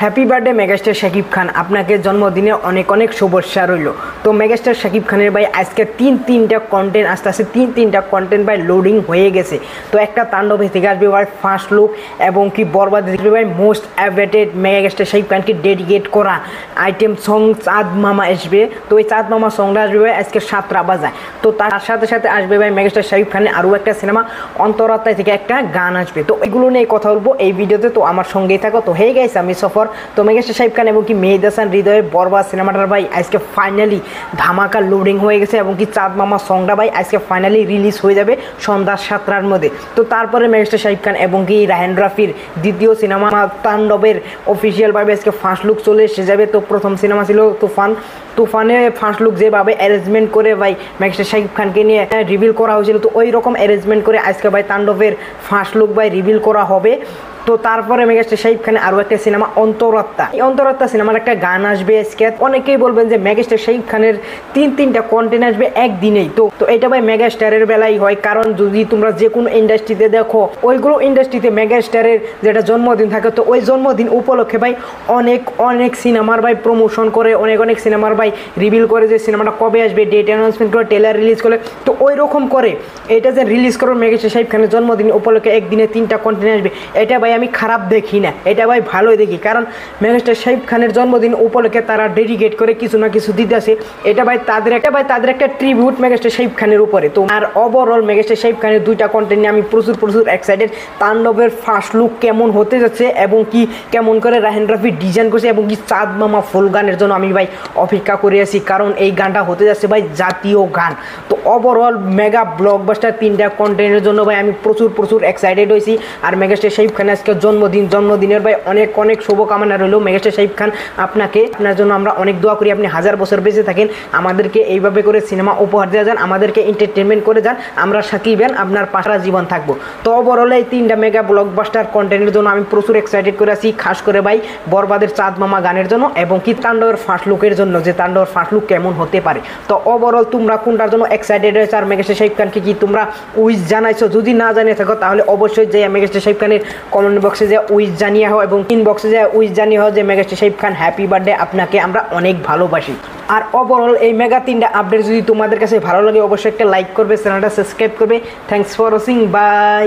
Happy birthday megastar Shakib Khan, আপনাকে জন্মদিনে অনেক অনেক শুভেচ্ছা রইল। তো মেগাস্টার শাকিব খানের ভাই আজকে তিনটা কন্টেন্ট আসতে তিনটা কন্টেন্ট ভাই লোডিং হয়ে গেছে। তো একটা তাণ্ডবে থেকে আসবে ভাই ফার্স্ট লুক এবং কি বরবাদ দেখবে ভাই মোস্ট অ্যাভেটেড মেগাস্টার শাকিব খানকে ডেডিকেট করা আইটেম সং চাঁদ মামা আসবে। তো ওই চাঁদ মামা সংটা আসবে ভাই আজকে 7টা বাজায়। তো তার সাথে সাথে আসবে ভাই মেগাস্টার শাকিব খানের আরও একটা সিনেমা অন্তরাত্মায় থেকে একটা গান আসবে। তো এগুলো নিয়ে কথা বলবো এই ভিডিওতে, তো আমার সঙ্গেই থাকো। তো হে গাইস, আমি সফর। তো মেগাস্টার শাকিব খান এবং কি মেহেদী হাসান হৃদয়ের বরবাদ সিনেমাটার ভাই আজকে ফাইনালি ধামাকা লোডিং হয়ে গেছে এবং কি চাঁদ মামা সংটা ভাই আজকে ফাইনালি রিলিজ হয়ে যাবে সন্ধ্যা 7টার মধ্যে। তো তারপরে মেগাস্টার শাকিব খান এবং কি রায়হান রাফির দ্বিতীয় সিনেমা তাণ্ডবের অফিসিয়ালভাবে আজকে ফার্স্ট লুক চলে এসে যাবে। তো প্রথম সিনেমা ছিল তুফানে ফার্স্ট লুক যেভাবে অ্যারেঞ্জমেন্ট করে ভাই মেগাস্টার শাকিব খানকে নিয়ে রিভিল করা হয়েছিল, তো ওই রকম অ্যারেঞ্জমেন্ট করে আজকে ভাই তাণ্ডবের ফার্স্ট লুক ভাই রিভিল করা হবে। তো তারপরে মেগাস্টার শাকিব খানের আরও একটা সিনেমা অন্তরাত্মা, এই অন্তরাত্মা সিনেমার একটা গান আসবে আজকে। অনেকেই বলবেন যে মেগাস্টার শাকিব খানের তিনটা কন্টেন্ট আসবে একদিনেই। তো এটা ভাই মেগাস্টারের বেলায় হয়, কারণ যদি তোমরা যে কোনো ইন্ডাস্ট্রিতে দেখো ওইগুলো ইন্ডাস্ট্রিতে মেগাস্টারের যেটা জন্মদিন থাকে, তো ওই জন্মদিন উপলক্ষে ভাই অনেক সিনেমার ভাই প্রমোশন করে, অনেক সিনেমার ভাই রিভিল করে যে সিনেমাটা কবে আসবে, ডেট অ্যানাউন্সমেন্ট করে, ট্রেলার রিলিজ করে। তো ওই রকম করে এটা যে রিলিজ করো মেগাস্টার শাকিব খানের জন্মদিন উপলক্ষে একদিনে 3টা কন্টেন্ট আসবে, এটা ভাই আমি খারাপ দেখি না, এটা ভাই ভালোই দেখি। কারণ মেগাস্টার শাকিব খানের জন্মদিন উপলক্ষে তারা ডেডিকেট করে কিছু না কিছু দিতে আসে, এটা ভাই তাদের একটা ট্রিবিউট মেগাস্টার শাকিব খানের উপরে। তো আর ওভারঅল মেগাস্টার শাকিব খানের 2টা কন্টেন্ট নিয়ে আমি প্রচুর এক্সাইটেড। তাণ্ডবের ফার্স্ট লুক কেমন হতে যাচ্ছে এবং কি কেমন করে রায়হান রাফি ডিজাইন করছে এবং কি চাঁদ মামা ফুল গানের জন্য আমি ভাই অপেক্ষা করে আছি, কারণ এই গানটা হতে যাচ্ছে ভাই জাতীয় গান। তো ওভারঅল মেগা ব্লকবাস্টার 3টা কন্টেন্টের জন্য ভাই আমি প্রচুর এক্সাইটেড হয়েছি। আর মেগাস্টার শাকিব খান আজকে জন্মদিনের ভাই অনেক শুভকামনা রইল। মেগাস্টার শাকিব খান আপনার জন্য আমরা অনেক দোয়া করি, আপনি 1000 বছর বেঁচে থাকেন, আমাদেরকে এইভাবে করে সিনেমা উপহার দেওয়া যান, আমাদেরকে এন্টারটেনমেন্ট করে যান, আমরা সাকিবেন আপনার পাশা জীবন থাকবো। তো ওভারঅল এই 3টা মেগা ব্লকবাস্টার কন্টেন্টের জন্য আমি প্রচুর এক্সাইটেড করে আছি, খাস করে ভাই বরবাদের চাঁদ মামা গানের জন্য এবং কি তাণ্ডবের ফার্স্ট লুকের জন্য, যে তাণ্ডবের ফার্স্ট লুক কেমন হতে পারে। তো ওভারঅল তোমরা কোনটার জন্য এক্সাইটেড হয়েছে আর মেগাস্টার শাকিব খানকে কি তোমরা উইশ জানাইছো? যদি না জানিয়ে থাকো তাহলে অবশ্যই যে মেগাস্টার শাকিব খানের কমেন্ট বক্সে যে উইশ জানিয়ে হও এবং ইনবক্সে যে উইশ জানিয়ে হও যে megastar Shakib Khan happy birthday, আপনাকে আমরা অনেক ভালোবাসি। আর ওভারঅল এই মেগা 3টা আপডেট যদি তোমাদের কাছে ভালো লাগে অবশ্যই একটা লাইক করবে, চ্যানেলটা সাবস্ক্রাইব করবে। Thanks for watching, by.